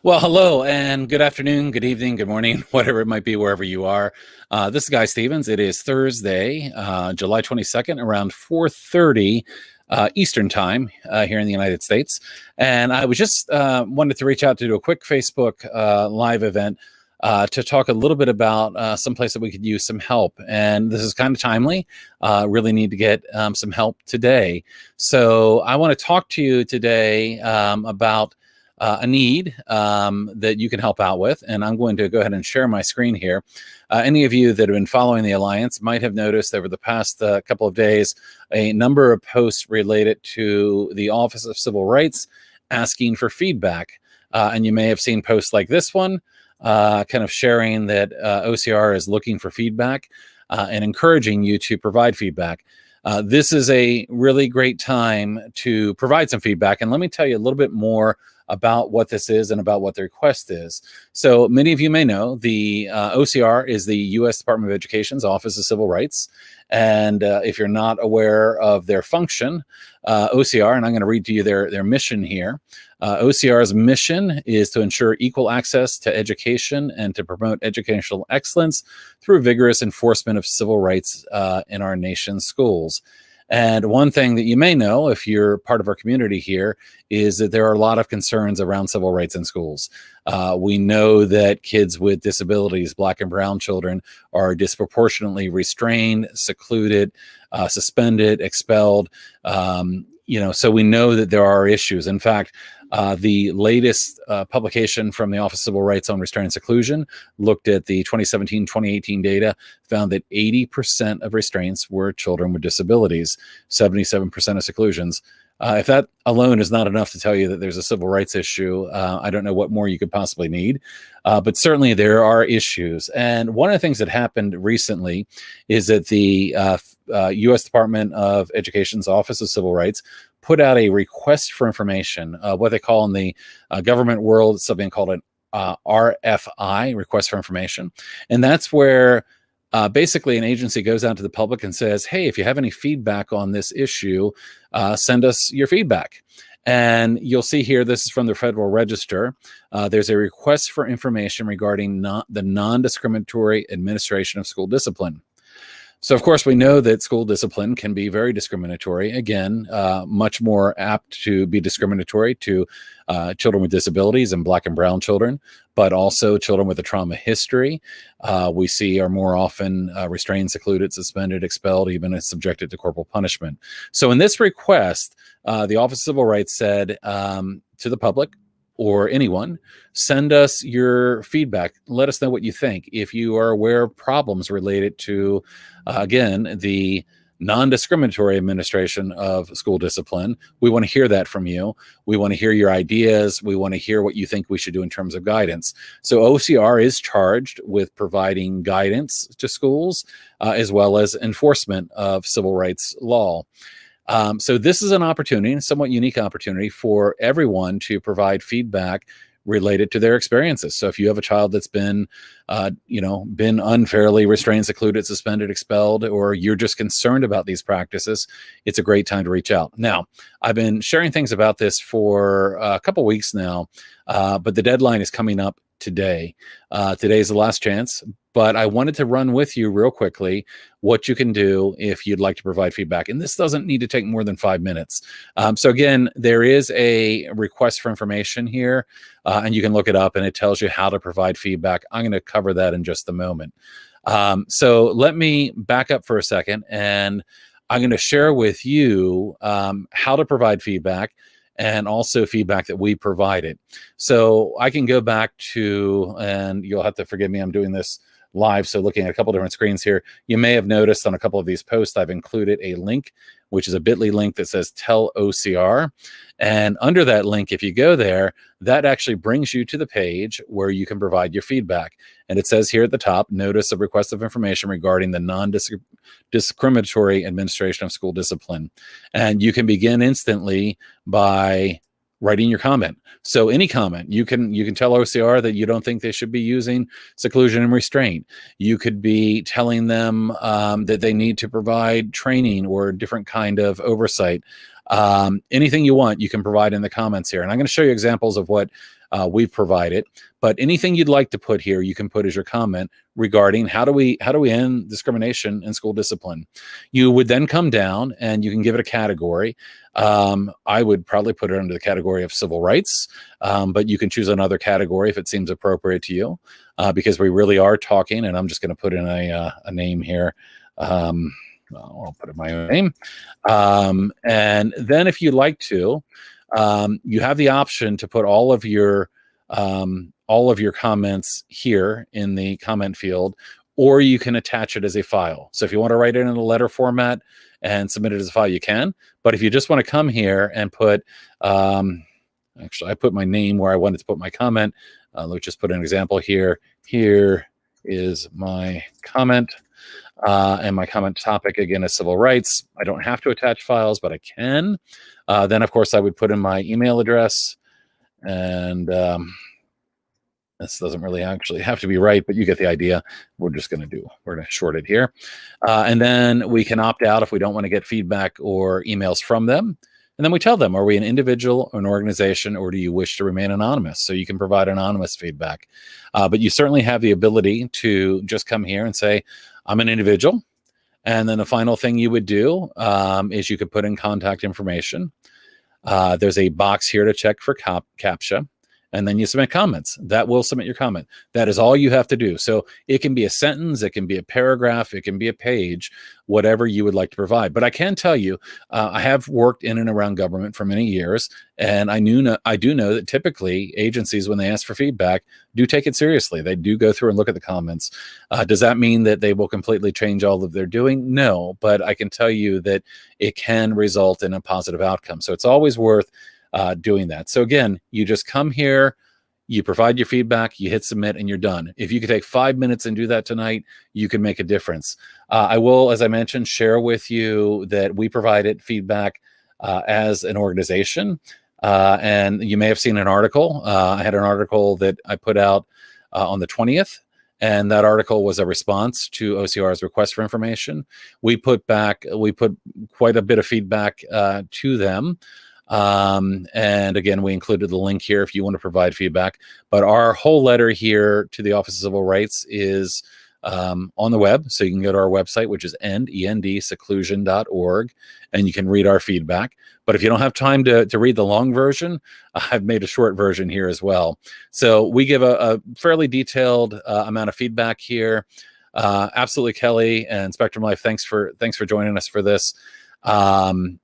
Well, hello and good afternoon, good evening, good morning, whatever it might be, wherever you are. This is Guy Stevens. It is Thursday, July 22nd, around 4:30 Eastern time here in the United States. And I was just wanted to reach out to do a quick Facebook live event to talk a little bit about some place that we could use some help. And this is kind of timely. Really need to get some help today. So I want to talk to you today about a need that you can help out with. And I'm going to go ahead and share my screen here. Any of you that have been following the Alliance might have noticed over the past couple of days a number of posts related to the Office of Civil Rights asking for feedback. And you may have seen posts like this one, kind of sharing that OCR is looking for feedback and encouraging you to provide feedback. This is a really great time to provide some feedback. And let me tell you a little bit more about what this is and about what the request is. So many of you may know the OCR is the U.S. Department of Education's Office of Civil Rights. And if you're not aware of their function, OCR, and I'm going to read to you their mission here. OCR's mission is to ensure equal access to education and to promote educational excellence through vigorous enforcement of civil rights in our nation's schools. And one thing that you may know, if you're part of our community here, is that there are a lot of concerns around civil rights in schools. We know that kids with disabilities, Black and brown children, are disproportionately restrained, secluded, suspended, expelled. So we know that there are issues. In fact, the latest publication from the Office of Civil Rights on Restraint and Seclusion looked at the 2017-2018 data, found that 80% of restraints were children with disabilities, 77% of seclusions. If that alone is not enough to tell you that there's a civil rights issue, I don't know what more you could possibly need. But certainly there are issues. And one of the things that happened recently is that the U.S. Department of Education's Office of Civil Rights put out a request for information, what they call in the government world, something called an RFI, request for information. And that's where basically an agency goes out to the public and says, hey, if you have any feedback on this issue, send us your feedback. And you'll see here, this is from the Federal Register. There's a request for information regarding the non-discriminatory administration of school discipline. So, of course, we know that school discipline can be very discriminatory. Again, much more apt to be discriminatory to children with disabilities and Black and brown children, but also children with a trauma history. We see are more often restrained, secluded, suspended, expelled, even subjected to corporal punishment. So in this request, the Office of Civil Rights said to the public, or anyone, send us your feedback. Let us know what you think. If you are aware of problems related to, again, the non-discriminatory administration of school discipline, we want to hear that from you. We want to hear your ideas. We want to hear what you think we should do in terms of guidance. So OCR is charged with providing guidance to schools as well as enforcement of civil rights law. So this is an opportunity, a somewhat unique opportunity for everyone to provide feedback related to their experiences. So if you have a child that's been unfairly restrained, secluded, suspended, expelled, or you're just concerned about these practices, it's a great time to reach out. Now, I've been sharing things about this for a couple weeks now, but the deadline is coming up today. Today is the last chance, but I wanted to run with you real quickly what you can do if you'd like to provide feedback. And this doesn't need to take more than 5 minutes. So again, there is a request for information here, and you can look it up and it tells you how to provide feedback. I'm going to cover that in just a moment. So let me back up for a second, and I'm going to share with you how to provide feedback and also feedback that we provided. So I can go back to, and you'll have to forgive me, I'm doing this live, so looking at a couple different screens here. You may have noticed on a couple of these posts, I've included a link, which is a bit.ly link that says Tell OCR. And under that link, if you go there, that actually brings you to the page where you can provide your feedback. And it says here at the top, notice of request of information regarding the non-discriminatory administration of school discipline. And you can begin instantly by writing your comment. So any comment, you can tell OCR that you don't think they should be using seclusion and restraint. You could be telling them that they need to provide training or different kind of oversight. Anything you want, you can provide in the comments here. And I'm going to show you examples of what we've provided. But anything you'd like to put here, you can put as your comment regarding how do we end discrimination in school discipline. You would then come down and you can give it a category. I would probably put it under the category of civil rights, but you can choose another category if it seems appropriate to you, because we really are talking, and I'm just going to put in a name here. I'll put in my own name. And then if you'd like to, you have the option to put all of your comments here in the comment field, or you can attach it as a file. So if you want to write it in a letter format and submit it as a file, you can. But if you just want to come here and put, actually, I put my name where I wanted to put my comment. Let's just put an example here. Here is my comment. And my comment topic, again, is civil rights. I don't have to attach files, but I can. Then, of course, I would put in my email address. And this doesn't really actually have to be right, but you get the idea. We're going to short it here. And then we can opt out if we don't want to get feedback or emails from them. And then we tell them, are we an individual or an organization, or do you wish to remain anonymous? So you can provide anonymous feedback. But you certainly have the ability to just come here and say, I'm an individual. And then the final thing you would do is you could put in contact information. There's a box here to check for CAPTCHA. And then you submit comments. That will submit your comment. That is all you have to do. So it can be a sentence, it can be a paragraph, it can be a page, whatever you would like to provide. But I can tell you, I have worked in and around government for many years, and I do know that typically agencies, when they ask for feedback, do take it seriously. They do go through and look at the comments. Does that mean that they will completely change all of their doing? No, but I can tell you that it can result in a positive outcome. So it's always worth doing that. So again, you just come here, you provide your feedback, you hit submit, and you're done. If you could take 5 minutes and do that tonight, you can make a difference. I will, as I mentioned, share with you that we provided feedback as an organization. And you may have seen an article. I had an article that I put out on the 20th. And that article was a response to OCR's request for information. We put quite a bit of feedback to them. And again, we included the link here if you want to provide feedback. But our whole letter here to the Office of Civil Rights is on the web. So you can go to our website, which is endseclusion.org, and you can read our feedback. But if you don't have time to read the long version, I've made a short version here as well. So we give a fairly detailed amount of feedback here. Absolutely, Kelly and Spectrum Life, thanks for joining us for this. And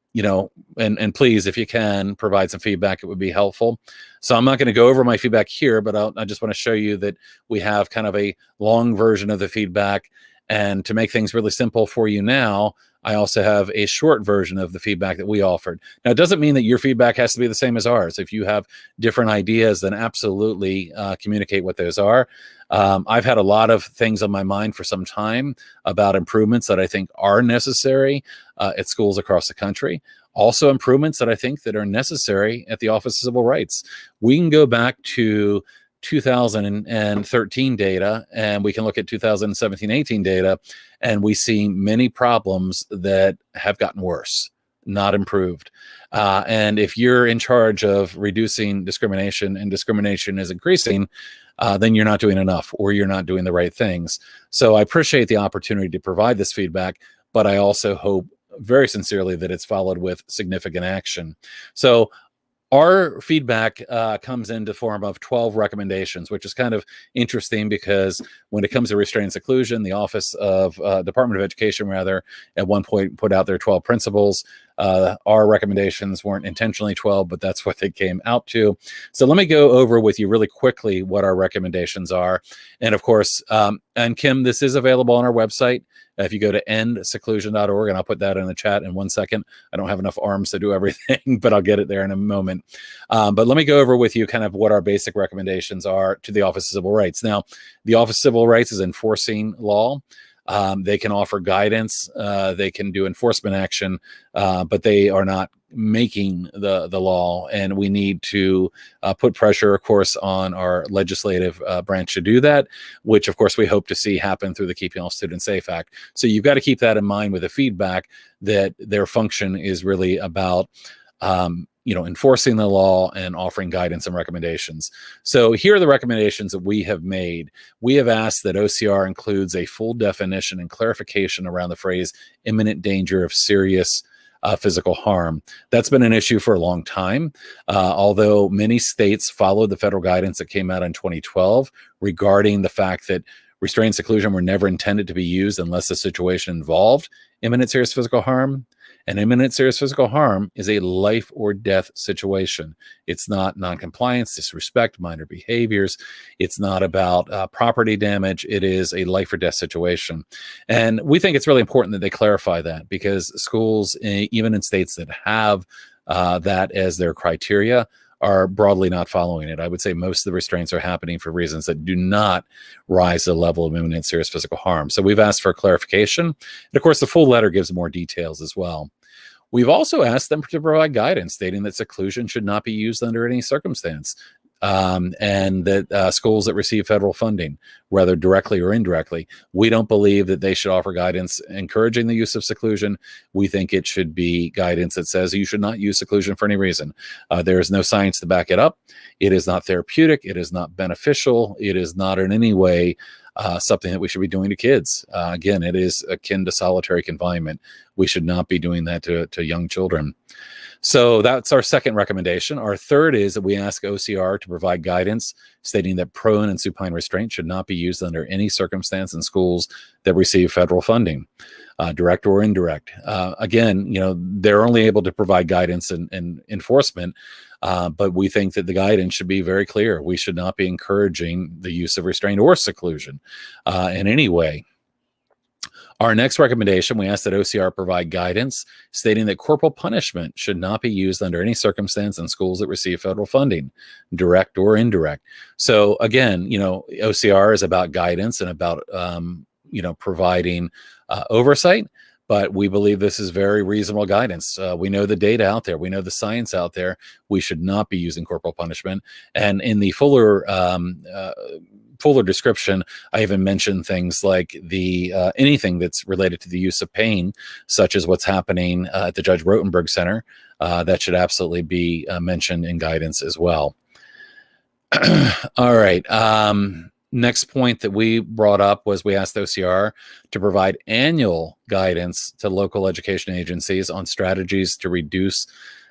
please, if you can, provide some feedback, it would be helpful. So I'm not going to go over my feedback here, but I just want to show you that we have kind of a long version of the feedback. And to make things really simple for you now, I also have a short version of the feedback that we offered. Now, it doesn't mean that your feedback has to be the same as ours. If you have different ideas, then absolutely communicate what those are. I've had a lot of things on my mind for some time about improvements that I think are necessary at schools across the country. Also improvements that I think that are necessary at the Office of Civil Rights. We can go back to 2013 data, and we can look at 2017-18 data, and we see many problems that have gotten worse, not improved. And if you're in charge of reducing discrimination and discrimination is increasing, then you're not doing enough, or you're not doing the right things. So I appreciate the opportunity to provide this feedback, but I also hope very sincerely that it's followed with significant action. So our feedback comes in the form of 12 recommendations, which is kind of interesting because when it comes to restraint seclusion, the Office of Department of Education, rather, at one point put out their 12 principles. Our recommendations weren't intentionally 12, but that's what they came out to. So let me go over with you really quickly what our recommendations are. And of course, and Kim, this is available on our website. If you go to endseclusion.org, and I'll put that in the chat in 1 second. I don't have enough arms to do everything, but I'll get it there in a moment. But let me go over with you kind of what our basic recommendations are to the Office of Civil Rights. Now, the Office of Civil Rights is enforcing law. They can offer guidance, they can do enforcement action, but they are not making the law, and we need to put pressure, of course, on our legislative branch to do that, which of course we hope to see happen through the Keeping All Students Safe Act. So you've got to keep that in mind with the feedback, that their function is really about enforcing the law and offering guidance and recommendations. So here are the recommendations that we have made. We have asked that OCR includes a full definition and clarification around the phrase imminent danger of serious physical harm. That's been an issue for a long time, although many states followed the federal guidance that came out in 2012 regarding the fact that restraint and seclusion were never intended to be used unless the situation involved imminent serious physical harm. And imminent serious physical harm is a life or death situation. It's not noncompliance, disrespect, minor behaviors. It's not about property damage. It is a life or death situation. And we think it's really important that they clarify that, because schools, even in states that have that as their criteria, are broadly not following it. I would say most of the restraints are happening for reasons that do not rise to the level of imminent serious physical harm. So we've asked for clarification. And of course, the full letter gives more details as well. We've also asked them to provide guidance stating that seclusion should not be used under any circumstance, and that schools that receive federal funding, whether directly or indirectly, we don't believe that they should offer guidance encouraging the use of seclusion. We think it should be guidance that says you should not use seclusion for any reason. There is no science to back it up. It is not therapeutic. It is not beneficial. It is not in any way something that we should be doing to kids. Again, it is akin to solitary confinement. We should not be doing that to young children. So that's our second recommendation. Our third is that we ask OCR to provide guidance stating that prone and supine restraint should not be used under any circumstance in schools that receive federal funding, direct or indirect. Again, they're only able to provide guidance and enforcement, but we think that the guidance should be very clear. We should not be encouraging the use of restraint or seclusion in any way. Our next recommendation, we ask that OCR provide guidance stating that corporal punishment should not be used under any circumstance in schools that receive federal funding, direct or indirect. So again, OCR is about guidance and about, providing oversight, but we believe this is very reasonable guidance. We know the data out there. We know the science out there. We should not be using corporal punishment. And in the fuller description, I even mentioned things like anything that's related to the use of pain, such as what's happening at the Judge Rotenberg Center. That should absolutely be mentioned in guidance as well. All right. Next point that we brought up was we asked OCR to provide annual guidance to local education agencies on strategies to reduce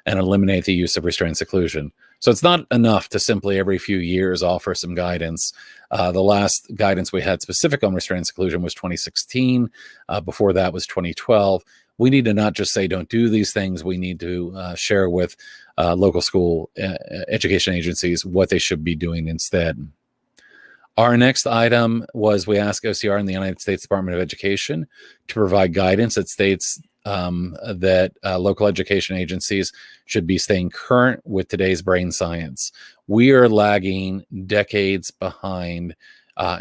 and eliminate the use of restraint seclusion. So it's not enough to simply every few years offer some guidance. The last guidance we had specific on restraint seclusion was 2016. Before that was 2012. We need to not just say don't do these things. We need to share with local school education agencies what they should be doing instead. Our next item was we asked OCR and the United States Department of Education to provide guidance that states that local education agencies should be staying current with today's brain science. We are lagging decades behind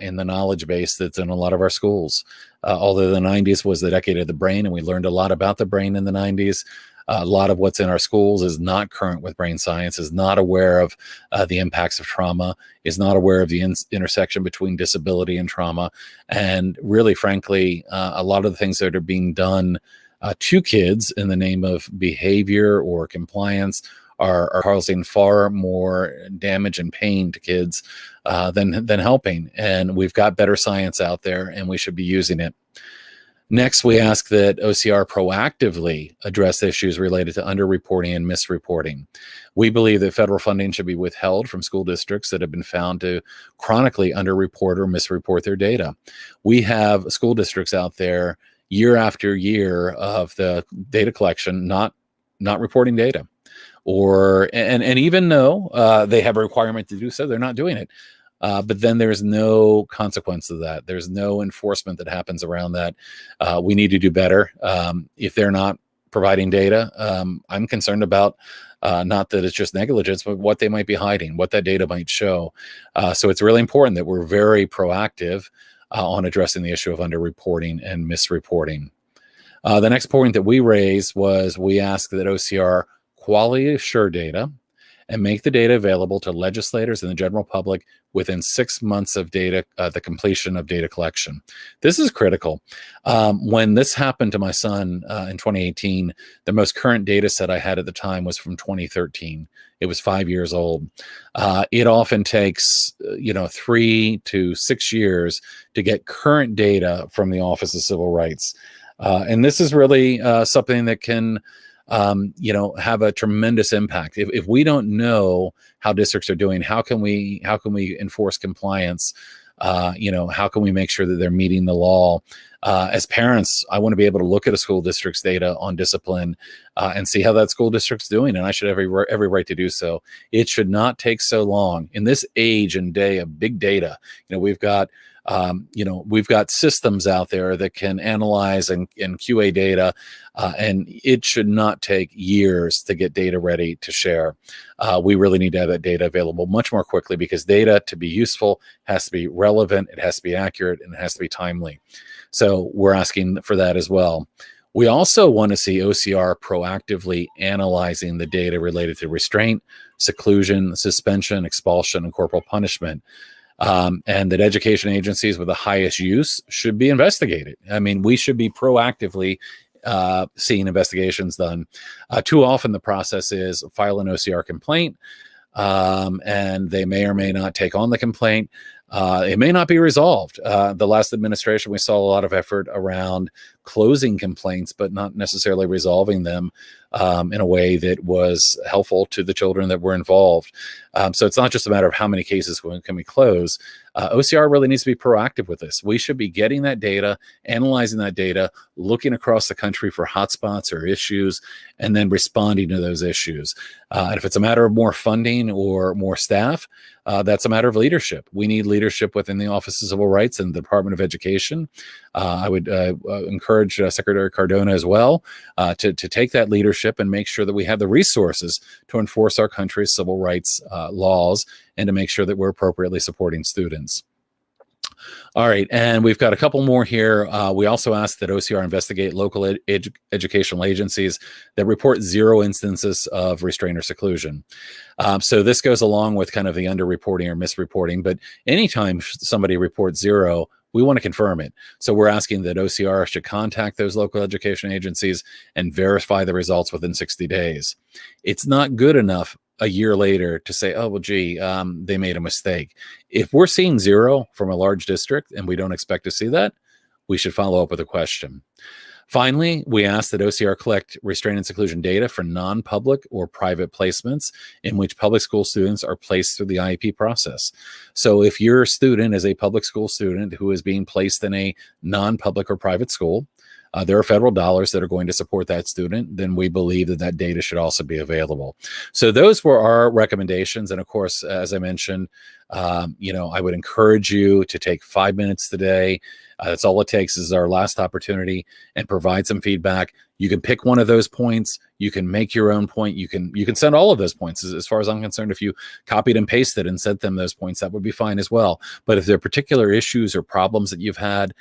in the knowledge base that's in a lot of our schools. Although the 90s was the decade of the brain, and we learned a lot about the brain in the 90s, a lot of what's in our schools is not current with brain science, is not aware of the impacts of trauma, is not aware of the intersection between disability and trauma. And really, frankly, a lot of the things that are being done to kids in the name of behavior or compliance are causing far more damage and pain to kids than helping. And we've got better science out there, and we should be using it. Next, we ask that OCR proactively address issues related to underreporting and misreporting. We believe that federal funding should be withheld from school districts that have been found to chronically underreport or misreport their data. We have school districts out there year after year of the data collection not reporting data, and even though they have a requirement to do so, they're not doing it. But then there's no consequence of that. There's no enforcement that happens around that. We need to do better. If they're not providing data, I'm concerned about not that it's just negligence, but what they might be hiding, what that data might show. So it's really important that we're very proactive on addressing the issue of underreporting and misreporting. The next point that we raised was we asked that OCR quality assure data and make the data available to legislators and the general public within 6 months of data, the completion of data collection. This is critical. When this happened to my son in 2018, the most current data set I had at the time was from 2013. It was 5 years old. It often takes, 3 to 6 years to get current data from the Office of Civil Rights. And this is really something that can, have a tremendous impact. If we don't know how districts are doing, how can we enforce compliance? How can we make sure that they're meeting the law? As parents, I want to be able to look at a school district's data on discipline and see how that school district's doing, and I should have every right to do so. It should not take so long. In this age and day of big data, we've got systems out there that can analyze and QA data, and it should not take years to get data ready to share. We really need to have that data available much more quickly, because data, to be useful, has to be relevant, it has to be accurate, and it has to be timely. So we're asking for that as well. We also want to see OCR proactively analyzing the data related to restraint, seclusion, suspension, expulsion, and corporal punishment. And that education agencies with the highest use should be investigated. I mean, we should be proactively seeing investigations done. Too often the process is file an OCR complaint, and they may or may not take on the complaint. It may not be resolved. The last administration, we saw a lot of effort around closing complaints, but not necessarily resolving them in a way that was helpful to the children that were involved. So it's not just a matter of how many cases can we close. OCR really needs to be proactive with this. We should be getting that data, analyzing that data, looking across the country for hotspots or issues, and then responding to those issues. And if it's a matter of more funding or more staff, that's a matter of leadership. We need leadership within the Office of Civil Rights and the Department of Education. I would encourage Secretary Cardona as well to take that leadership and make sure that we have the resources to enforce our country's civil rights laws, and to make sure that we're appropriately supporting students. All right, and we've got a couple more here. We also ask that OCR investigate local educational agencies that report 0 instances of restraint or seclusion. So this goes along with kind of the underreporting or misreporting, but anytime somebody reports 0, we want to confirm it. So we're asking that OCR should contact those local education agencies and verify the results within 60 days. It's not good enough a year later to say, oh, well, gee, they made a mistake. If we're seeing 0 from a large district and we don't expect to see that, we should follow up with a question. Finally, we ask that OCR collect restraint and seclusion data for non-public or private placements in which public school students are placed through the IEP process. So if your student is a public school student who is being placed in a non-public or private school, there are federal dollars that are going to support that student, then we believe that that data should also be available. So those were our recommendations. And of course, as I mentioned, I would encourage you to take 5 minutes today. That's all it takes, is our last opportunity, and provide some feedback. You can pick one of those points. You can make your own point. You can send all of those points. As far as I'm concerned, if you copied and pasted and sent them those points, that would be fine as well. But if there are particular issues or problems that you've had,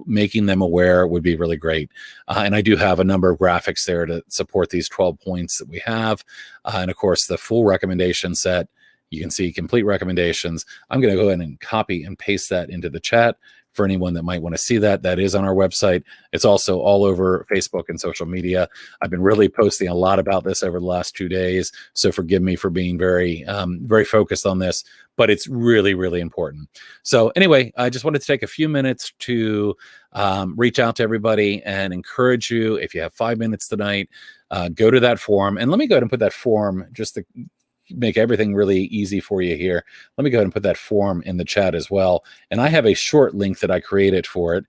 making them aware would be really great. And I do have a number of graphics there to support these 12 points that we have. And of course, the full recommendation set, you can see complete recommendations. I'm going to go ahead and copy and paste that into the chat for anyone that might want to see that. That is on our website. It's also all over Facebook and social media. I've been really posting a lot about this over the last 2 days, so forgive me for being very focused on this, but it's really, really important. So anyway, I just wanted to take a few minutes to reach out to everybody and encourage you, if you have 5 minutes tonight, go to that forum. And let me go ahead and put that forum, just to make everything really easy for you here. Let me go ahead and put that form in the chat as well. And I have a short link that I created for it,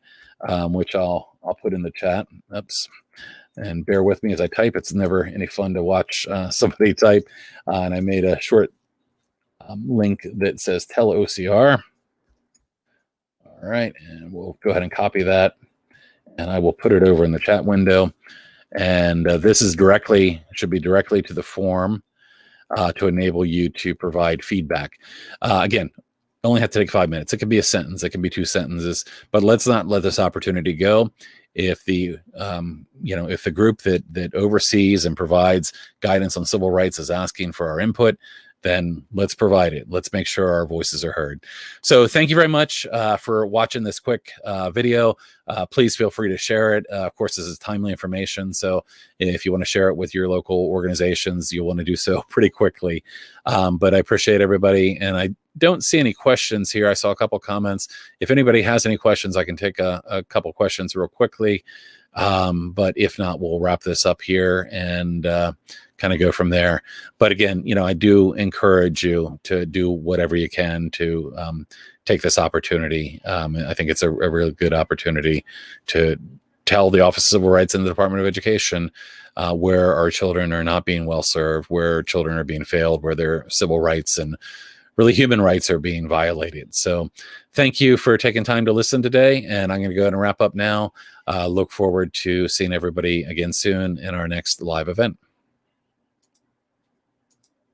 which I'll put in the chat. Oops. And bear with me as I type. It's never any fun to watch somebody type. And I made a short link that says tell OCR. All right. And we'll go ahead and copy that. And I will put it over in the chat window. And this is should be directly to the form. To enable you to provide feedback. Again, only have to take 5 minutes. It could be a sentence, it can be 2 sentences, but let's not let this opportunity go. if the if the group that oversees and provides guidance on civil rights is asking for our input, then let's provide it. Let's make sure our voices are heard. So thank you very much for watching this quick video. Please feel free to share it. Of course, this is timely information. So if you want to share it with your local organizations, you'll want to do so pretty quickly. But I appreciate everybody. And I don't see any questions here. I saw a couple comments. If anybody has any questions, I can take a couple questions real quickly. But if not, we'll wrap this up here and kind of go from there. But again, I do encourage you to do whatever you can to take this opportunity. I think it's a really good opportunity to tell the Office of Civil Rights and the Department of Education where our children are not being well served, where children are being failed, where their civil rights and really human rights are being violated. So thank you for taking time to listen today. And I'm going to go ahead and wrap up now. Look forward to seeing everybody again soon in our next live event.